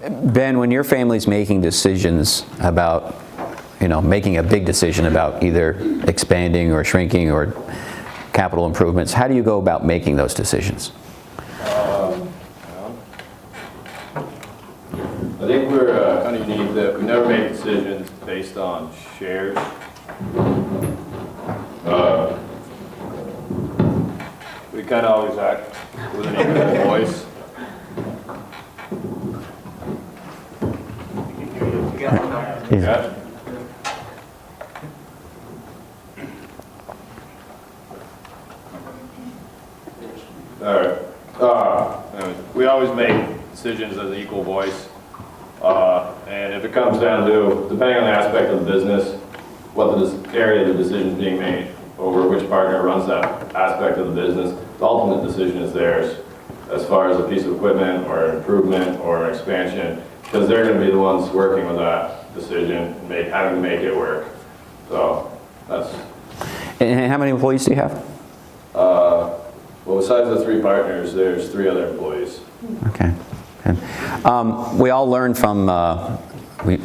Ben, when your family's making decisions about, making a big decision about either expanding or shrinking or capital improvements, how do you go about making those decisions? I think we're kind of unique that we never make decisions based on shares. We kind of always act with an equal voice. Yeah. All right. We always make decisions as an equal voice. And if it comes down to, depending on the aspect of the business, what the area of the decision is being made, over which partner runs that aspect of the business, the ultimate decision is theirs as far as a piece of equipment or an improvement or an expansion, because they're going to be the ones working with that decision, having to make it work. So that's. And how many employees do you have? Well, besides the 3 partners, there's 3 other employees. Okay. We all learn from,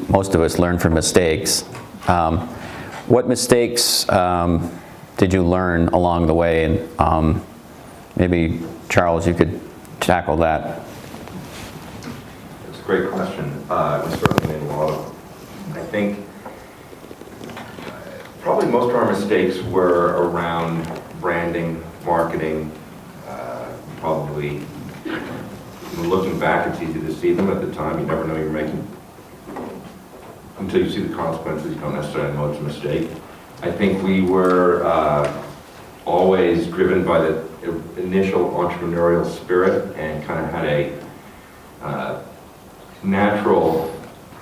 most of us learn from mistakes. What mistakes did you learn along the way? And maybe, Charles, you could tackle that. It's a great question. We certainly made a lot of them. I think probably most of our mistakes were around branding, marketing, probably. Looking back, it's easy to see them. At the time, you never know you're making, until you see the consequences, you don't necessarily know it's a mistake. I think we were always driven by the initial entrepreneurial spirit and kind of had a natural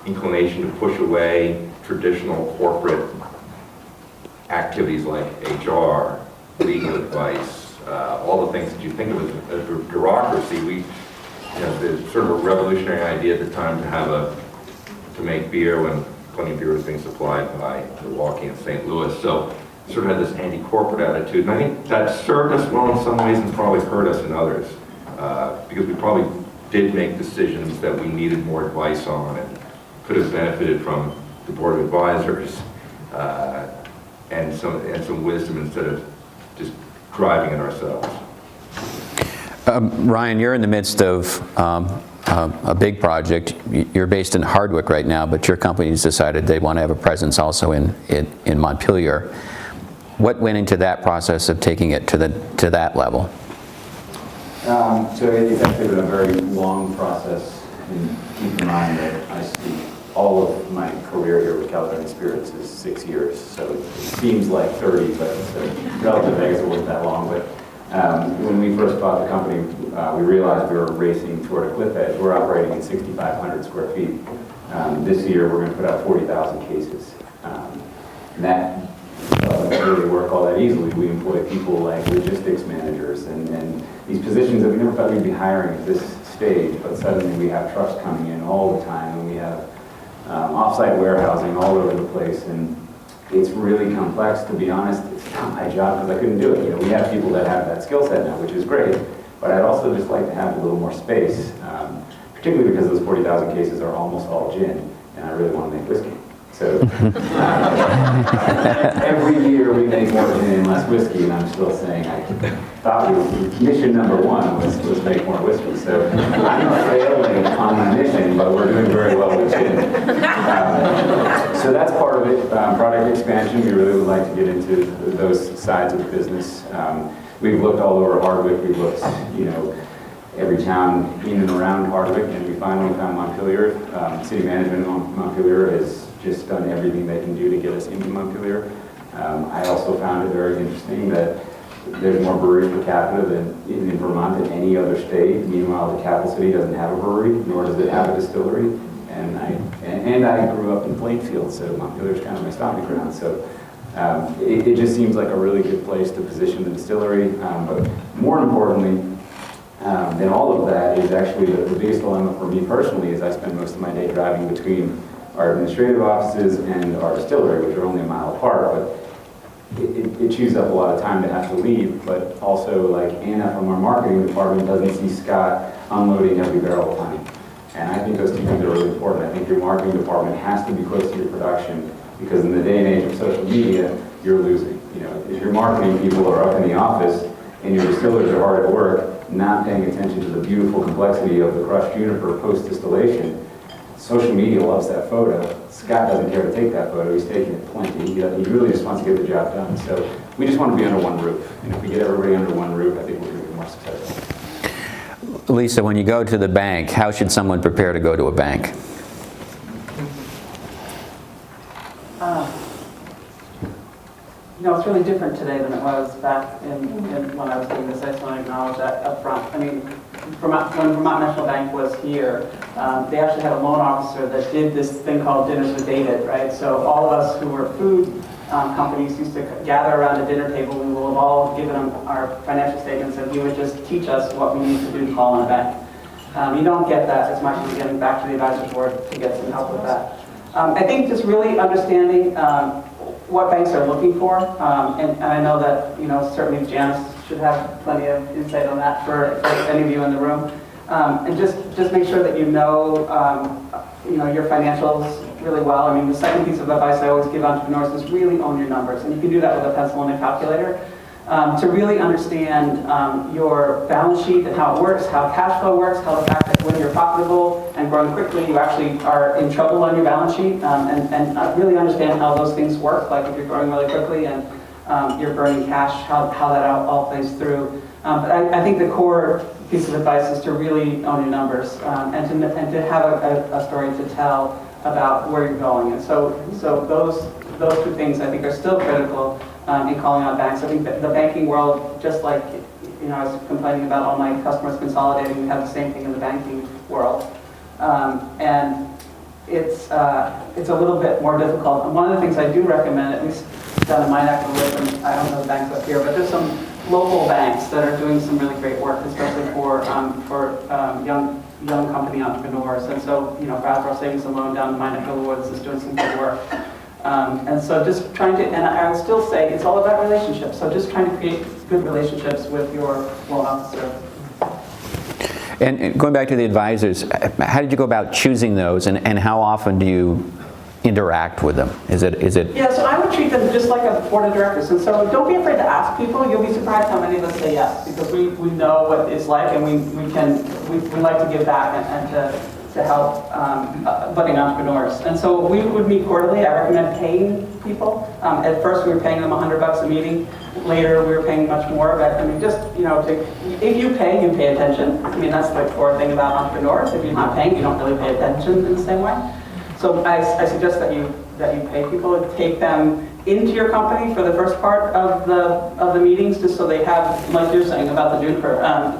inclination to push away traditional corporate activities like HR, legal advice, all the things that you think of as a bureaucracy. There's sort of a revolutionary idea at the time to make beer when plenty of beer was being supplied by Milwaukee and St. Louis. So sort of had this anti-corporate attitude. And I think that served us well in some ways and probably hurt us in others. Because we probably did make decisions that we needed more advice on and could have benefited from the board of advisors and some wisdom instead of just driving it ourselves. Ryan, you're in the midst of a big project. You're based in Hardwick right now, but your company's decided they want to have a presence also in Montpelier. What went into that process of taking it to that level? So it's actually been a very long process, and keep in mind that I speak all of my career here with California Spirits is 6 years, so it seems like 30, but it's relative Vegas, it wasn't that long. But when we first bought the company, we realized we were racing toward a cliff edge. We're operating at 6,500 square feet. This year, we're going to put out 40,000 cases. And that doesn't really work all that easily. We employ people like logistics managers and these positions that we never thought we'd be hiring at this stage, but suddenly we have trucks coming in all the time, and we have off-site warehousing all over the place. And it's really complex, to be honest. It's not my job because I couldn't do it. We have people that have that skill set now, which is great, but I'd also just like to have a little more space, particularly because those 40,000 cases are almost all gin, and I really want to make whiskey. So every year we make more gin and less whiskey, and I'm still saying I thought mission number 1 was make more whiskey. So I'm failing on my mission, but we're doing very well with gin. So that's part of it. Product expansion, we really would like to get into those sides of the business. We've looked all over Hardwick. We've looked, every town in and around Hardwick, and we finally found Montpelier. City management in Montpelier has just done everything they can do to get us into Montpelier. I also found it very interesting that there's more breweries per capita than in Vermont than any other state. Meanwhile, the capital city doesn't have a brewery, nor does it have a distillery. And I grew up in Plainfield, so Montpelier's kind of my stomping ground. So it just seems like a really good place to position the distillery. But more importantly than all of that is actually the biggest dilemma for me personally is I spend most of my day driving between our administrative offices and our distillery, which are only a mile apart, but it chews up a lot of time to have to leave. But also, like Anna from our marketing department doesn't see Scott unloading every barrel of honey. And I think those two things are really important. I think your marketing department has to be close to your production, because in the day and age of social media, you're losing. You know, if your marketing people are up in the office and your distillers are hard at work, not paying attention to the beautiful complexity of the crushed juniper post-distillation, social media loves that photo. Scott doesn't care to take that photo. He's taking it plenty. He really just wants to get the job done. So we just want to be under one roof. And if we get everybody under one roof, I think we're going to be more successful. Lisa, when you go to the bank, how should someone prepare to go to a bank? You know, it's really different today than it was back when I was doing this. I just want to acknowledge that up front. I mean, when Vermont National Bank was here, they actually had a loan officer that did this thing called Dinners with David, right? So all of us who were food companies used to gather around a dinner table. We will have all given him our financial statements, and he would just teach us what we need to do to call on a bank. You don't get that as much as getting back to the advisory board to get some help with that. I think just really understanding what banks are looking for, and I know that, you know, certainly Janice should have plenty of insight on that for any of you in the room, and just make sure that you know your financials really well. I mean, the second piece of advice I always give entrepreneurs is really own your numbers, and you can do that with a pencil and a calculator. To really understand your balance sheet and how it works, how cash flow works, how the fact that when you're profitable and growing quickly, you actually are in trouble on your balance sheet, and really understand how those things work, like if you're growing really quickly and you're burning cash, how that all plays through. But I think the core piece of advice is to really own your numbers, and to have a story to tell about where you're going. And so those two things I think are still critical in calling out banks. I think that the banking world, just like, you know, I was complaining about all my customers consolidating, we have the same thing in the banking world. And it's a little bit more difficult. And one of the things I do recommend, at least down in my neck of the woods, and I don't know the banks up here, but there's some local banks that are doing some really great work, especially for young company entrepreneurs. And so, you know, Bradford Savings and Loan down in my neck of the woods is doing some good work. And so just trying to, and I would still say it's all about relationships. So just trying to create good relationships with your loan officer. And going back to the advisors, how did you go about choosing those, and how often do you interact with them? Is it? Yeah, so I would treat them just like a board of directors. And so don't be afraid to ask people. You'll be surprised how many of us say yes, because we know what it's like, and we like to give back and to help budding entrepreneurs. And so we would meet quarterly. I recommend paying people. At first we were paying them $100 a meeting. Later we were paying much more, but I mean, just, you know, if you pay attention. I mean, that's the core thing about entrepreneurs. If you're not paying, you don't really pay attention in the same way. So I suggest that you pay people and take them into your company for the first part of the meetings, just so they have, like you're saying about the juniper,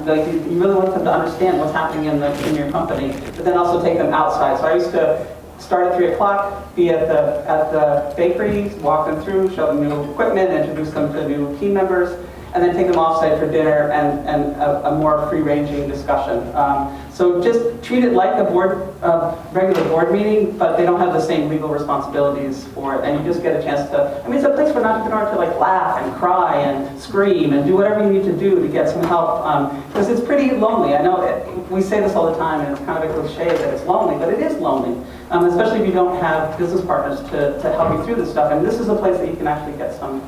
you really want them to understand what's happening in your company, but then also take them outside. So I used to start at 3 o'clock, be at the bakery, walk them through, show them new equipment, introduce them to new team members, and then take them offsite for dinner and a more free-ranging discussion. So just treat it like a regular board meeting, but they don't have the same legal responsibilities for it, and you just get a chance to, I mean, it's a place for an entrepreneur to like laugh and cry and scream and do whatever you need to do to get some help, because it's pretty lonely. I know we say this all the time, and it's kind of a cliche that it's lonely, but it is lonely, especially if you don't have business partners to help you through this stuff, and this is a place that you can actually get some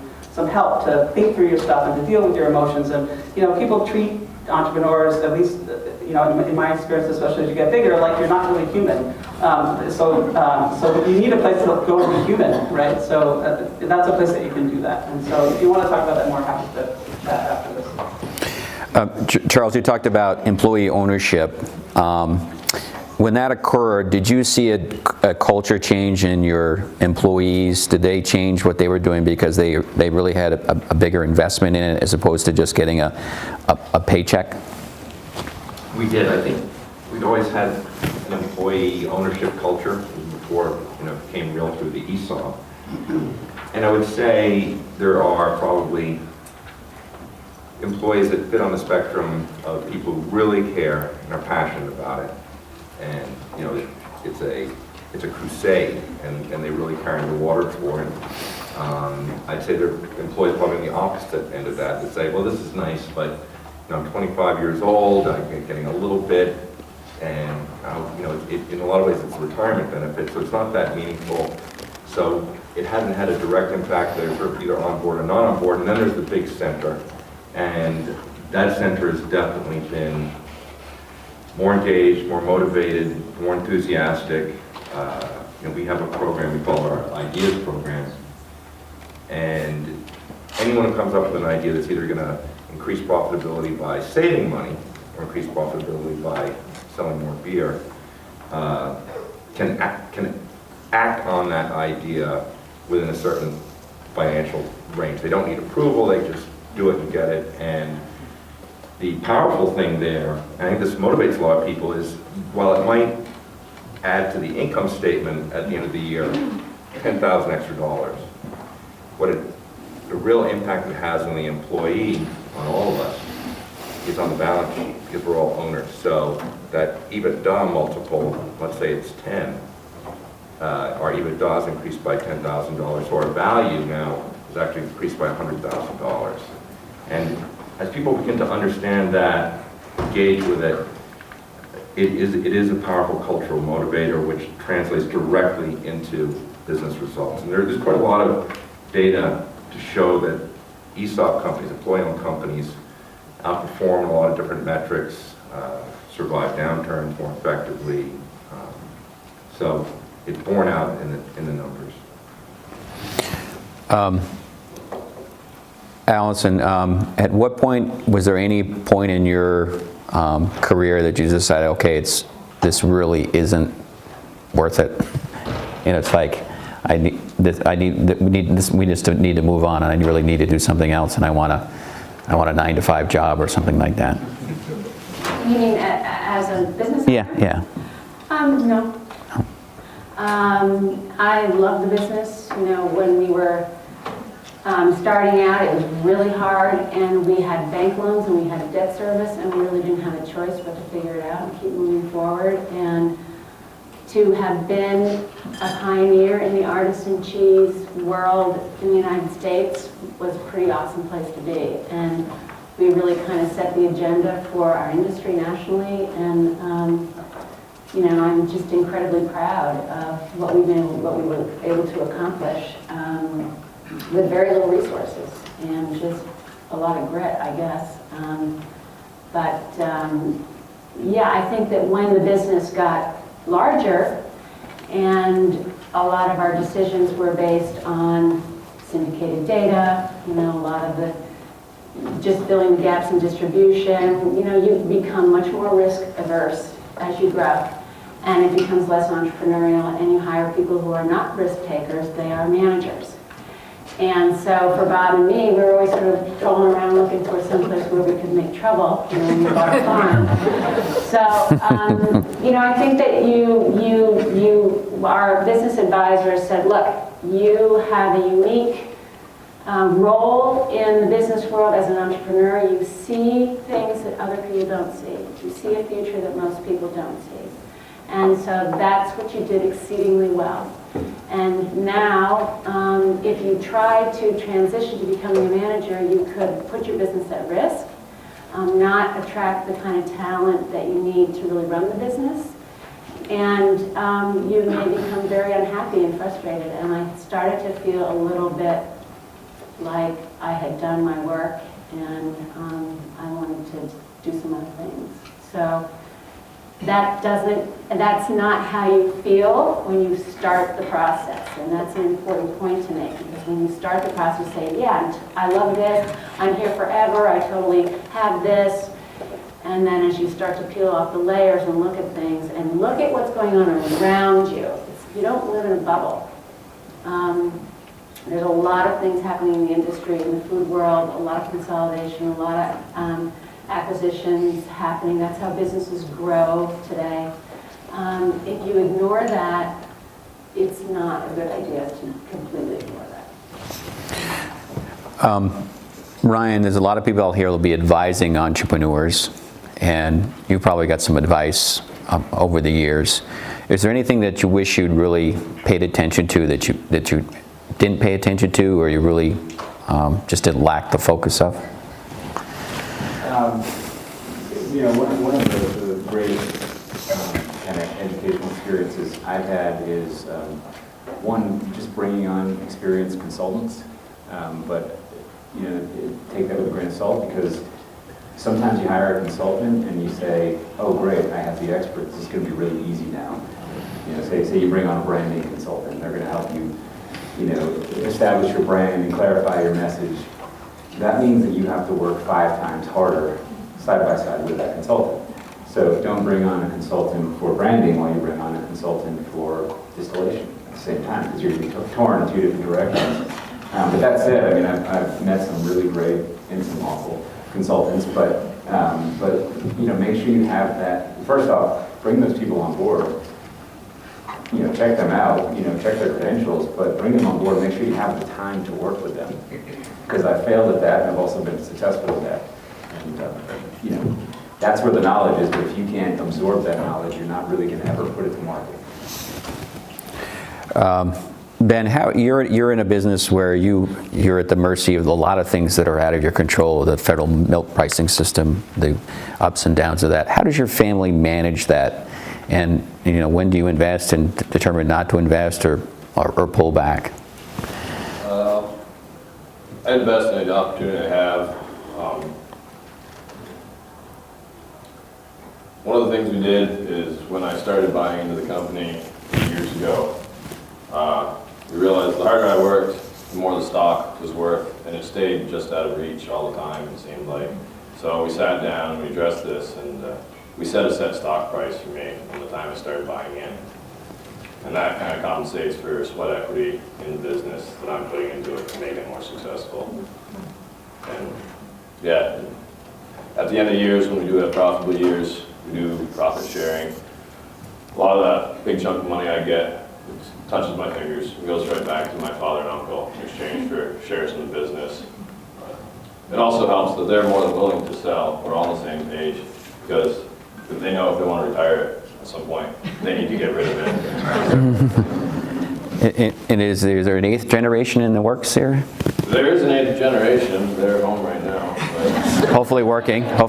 help to think through your stuff and to deal with your emotions. And, you know, people treat entrepreneurs, at least, you know, in my experience, especially as you get bigger, like you're not really human. So you need a place to go and be human, right? So that's a place that you can do that. And so if you want to talk about that more, happy to chat after this. Charles, you talked about employee ownership. When that occurred, did you see a culture change in your employees? Did they change what they were doing because they really had a bigger investment in it as opposed to just getting a paycheck? We did. I think we'd always had an employee ownership culture before, you know, it became real through the ESOP. And I would say there are probably employees that fit on the spectrum of people who really care and are passionate about it. And, you know, it's a crusade, and they really carry the water for it. I'd say there are employees probably on the opposite end of that say, well, this is nice, but, you know, I'm 25 years old, I'm getting a little bit And, in a lot of ways, it's a retirement benefit, so it's not that meaningful. So it hasn't had a direct impact. They're sort of either on board or not on board. And then there's the big center. And that center has definitely been more engaged, more motivated, more enthusiastic. We have a program we call our Ideas Program. And anyone who comes up with an idea that's either going to increase profitability by saving money or increase profitability by selling more beer can act on that idea within a certain financial range. They don't need approval, they just do it and get it. And the powerful thing there, and I think this motivates a lot of people, is while it might add to the income statement at the end of the year, $10,000 extra dollars, the real impact it has on the employee, on all of us, is on the balance sheet, because we're all owners. So that EBITDA multiple, let's say it's 10, our EBITDA has increased by $10,000, so our value now is actually increased by $100,000. And as people begin to understand that, engage with it, it is a powerful cultural motivator which translates directly into business results. And there's quite a lot of data to show that ESOP companies, employee-owned companies, outperform in a lot of different metrics, survive downturns more effectively. So it's borne out in the numbers. Allison, at what point, was there any point in your career that you decided, okay, this really isn't worth it? It's like, we just need to move on, and I really need to do something else, and I want a 9-to-5 job or something like that. You mean as a business owner? Yeah. No. I love the business. When we were starting out, it was really hard, and we had bank loans and we had debt service, and we really didn't have a choice but to figure it out and keep moving forward. And to have been a pioneer in the artisan cheese world in the United States was a pretty awesome place to be. And we really kind of set the agenda for our industry nationally, and I'm just incredibly proud of what we were able to accomplish with very little resources and just a lot of grit, I guess. Yeah, I think that when the business got larger and a lot of our decisions were based on syndicated data, a lot of the just filling the gaps in distribution, you become much more risk averse as you grow, and it becomes less entrepreneurial, and you hire people who are not risk takers, they are managers. And so for Bob and me, we were always sort of going around looking for some place where we could make trouble, when we bought a farm. So, I think that our business advisors said, look, you have a unique role in the business world as an entrepreneur. You see things that other people don't see. You see a future that most people don't see. And so that's what you did exceedingly well. And now, if you try to transition to becoming a manager, you could put your business at risk, not attract the kind of talent that you need to really run the business, and you may become very unhappy and frustrated. And I started to feel a little bit like I had done my work, and I wanted to do some other things. So that's not how you feel when you start the process, and that's an important point to make, because when you start the process, say, yeah, I love this, I'm here forever, I totally have this, and then as you start to peel off the layers and look at things and look at what's going on around you, you don't live in a bubble. There's a lot of things happening in the industry, in the food world, a lot of consolidation, a lot of acquisitions happening. That's how businesses grow today. If you ignore that, it's not a good idea to completely ignore that. Ryan, there's a lot of people out here who will be advising entrepreneurs, and you probably got some advice over the years. Is there anything that you wish you'd really paid attention to that you didn't pay attention to, or you really just didn't lack the focus of? One of the greatest kind of educational experiences I've had is, one, just bringing on experienced consultants, but take that with a grain of salt, because sometimes you hire a consultant and you say, oh great, I have the experts, it's going to be really easy now. Say you bring on a branding consultant, they're going to help you, establish your brand and clarify your message. That means that you have to work 5 times harder side by side with that consultant. So don't bring on a consultant for branding while you bring on a consultant for distillation at the same time, because you're going to be torn in 2 different directions. But that said, I mean, I've met some really great and some awful consultants, but make sure you have that. First off, bring those people on board. Check them out. Check their credentials, but bring them on board. Make sure you have the time to work with them. Because I failed at that, and I've also been successful at that. And that's where the knowledge is. But if you can't absorb that knowledge, you're not really going to ever put it to market. Ben, you're in a business where you're at the mercy of a lot of things that are out of your control, the federal milk pricing system, the ups and downs of that. How does your family manage that? And when do you invest and determine not to invest or pull back? I invest in the opportunity I have. One of the things we did is when I started buying into the company years ago, we realized the harder I worked, the more the stock was worth, and it stayed just out of reach all the time, it seemed like. So we sat down, we addressed this, and we set a set stock price for me from the time I started buying in. And that kind of compensates for sweat equity in the business that I'm putting into it to make it more successful. And yeah, at the end of years, when we do have profitable years, we do profit sharing. A lot of that big chunk of money I get, it touches my fingers. It goes right back to my father and uncle in exchange for shares in the business. It also helps that they're more than willing to sell. We're all on the same page, because if they know if they want to retire it at some point, they need to get rid of it. And is there an 8th generation in the works here? There is an 8th generation. They're home right now. But hopefully working. Well,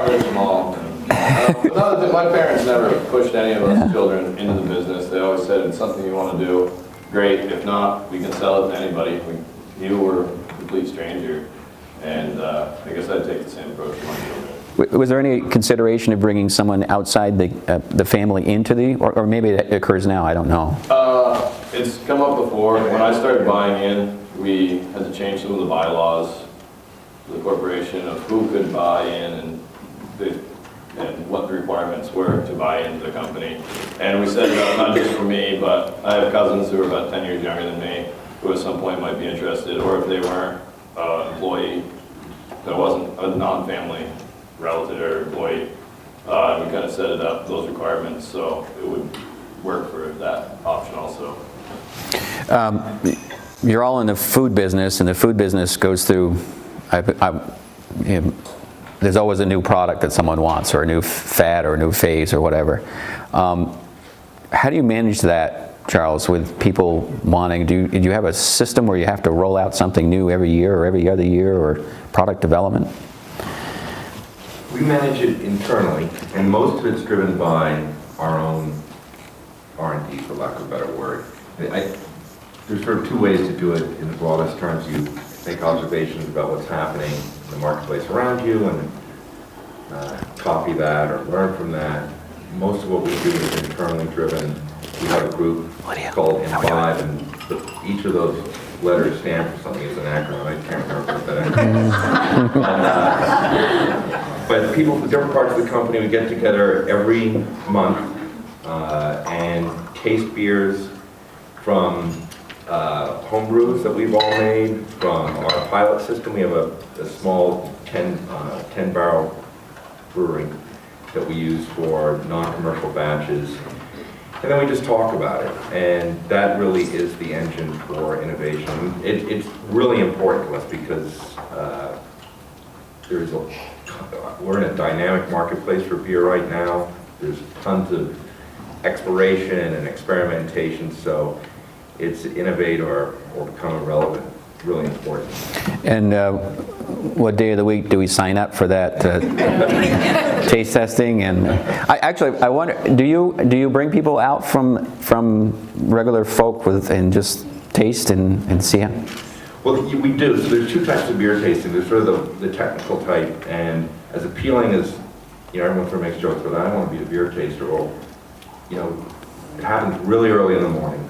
they're small. My parents never pushed any of us children into the business. They always said, it's something you want to do, great. If not, we can sell it to anybody. You were a complete stranger. And I guess I'd take the same approach to my children. Was there any consideration of bringing someone outside the family into or maybe it occurs now, I don't know. It's come up before. When I started buying in, we had to change some of the bylaws of the corporation of who could buy in and what the requirements were to buy into the company. And we said, not just for me, but I have cousins who are about 10 years younger than me, who at some point might be interested, or if they weren't an employee that wasn't a non-family relative or employee, we kind of set it up, those requirements, so it would work for that option also. You're all in the food business, and the food business goes through, there's always a new product that someone wants, or a new fad, or a new phase, or whatever. How do you manage that, Charles, with people wanting, do you have a system where you have to roll out something new every year, or every other year, or product development? We manage it internally, and most of it's driven by our own R&D, for lack of a better word. There's sort of 2 ways to do it in the broadest terms. You make observations about what's happening in the marketplace around you and copy that or learn from that. Most of what we do is internally driven. We have a group called N5, and each of those letters stand for something as an acronym. I can't remember what that acronym is. But people from different parts of the company, we get together every month and taste beers from home brews that we've all made, from our pilot system. We have a small 10-barrel brewery that we use for non-commercial batches. And then we just talk about it. And that really is the engine for innovation. It's really important to us because we're in a dynamic marketplace for beer right now. There's tons of exploration and experimentation, so it's innovate or become irrelevant, really important. And what day of the week do we sign up for that taste testing? And I wonder, do you bring people out from regular folk and just taste and see it? Well, we do. So there's two types of beer tasting. There's sort of the technical type, and as appealing as, everyone sort of makes jokes, but I don't want to be a beer taster. Well, it happens really early in the morning.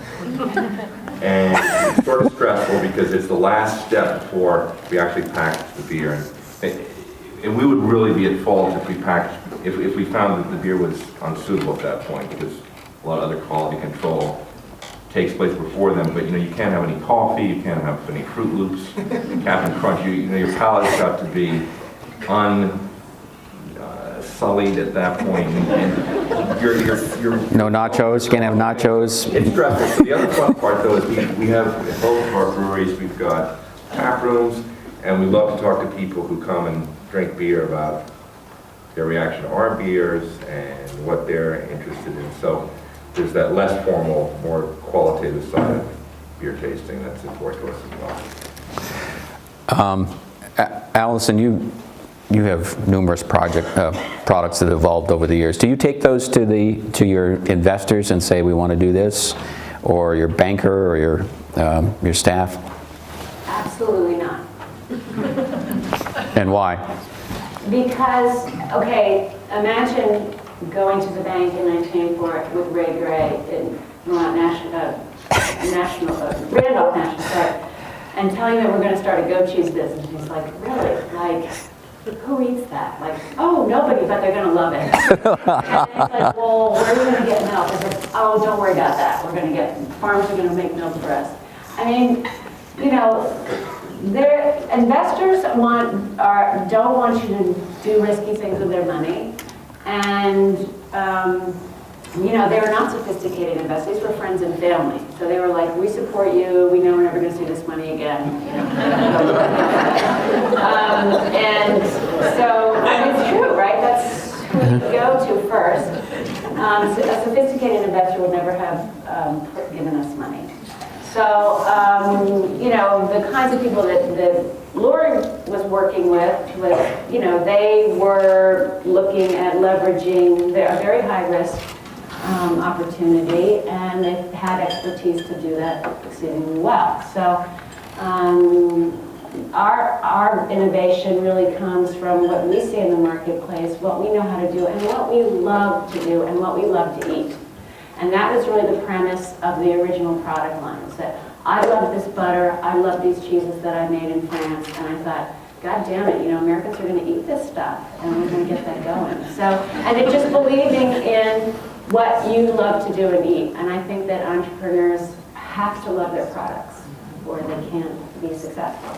And it's sort of stressful because it's the last step before we actually package the beer. And we would really be at fault if we found that the beer was unsuitable at that point, because a lot of other quality control takes place before them. But you can't have any coffee, you can't have any Fruit Loops, Captain Crunch. Your palate's got to be sullied at that point, and you're No nachos, you can't have nachos. It's stressful. So the other fun part, though, is we have, at both of our breweries, we've got tap rooms, and we love to talk to people who come and drink beer about their reaction to our beers and what they're interested in. So there's that less formal, more qualitative side of beer tasting that's important to us as well. Allison, you have numerous products that have evolved over the years. Do you take those to your investors and say, we want to do this, or your banker, or your staff? Absolutely not. And why? Because, okay, imagine going to the bank in 1984 with Ray Gray in Vermont Randolph National, sorry, and telling them we're going to start a goat cheese business. He's like, really? Like, who eats that? Like, oh, nobody, but they're going to love it. And he's like, well, where are we going to get milk? I said, oh, don't worry about that. Farms are going to make milk for us. I mean, their investors don't want you to do risky things with their money. And, they were not sophisticated investors. These were friends and family. So they were like, we support you. We know we're never going to see this money again. And it's true, right? That's who you go to first. So a sophisticated investor would never have given us money. So, the kinds of people that Lori was working with was, they were looking at leveraging their very high risk opportunity, and they had expertise to do that exceedingly well. So, our innovation really comes from what we see in the marketplace, what we know how to do, and what we love to do, and what we love to eat. And that was really the premise of the original product line, is that I love this butter, I love these cheeses that I made in France, and I thought, God damn it, Americans are going to eat this stuff, and we're going to get that going. So, and it just believing in what you love to do and eat. And I think that entrepreneurs have to love their products, or they can't be successful.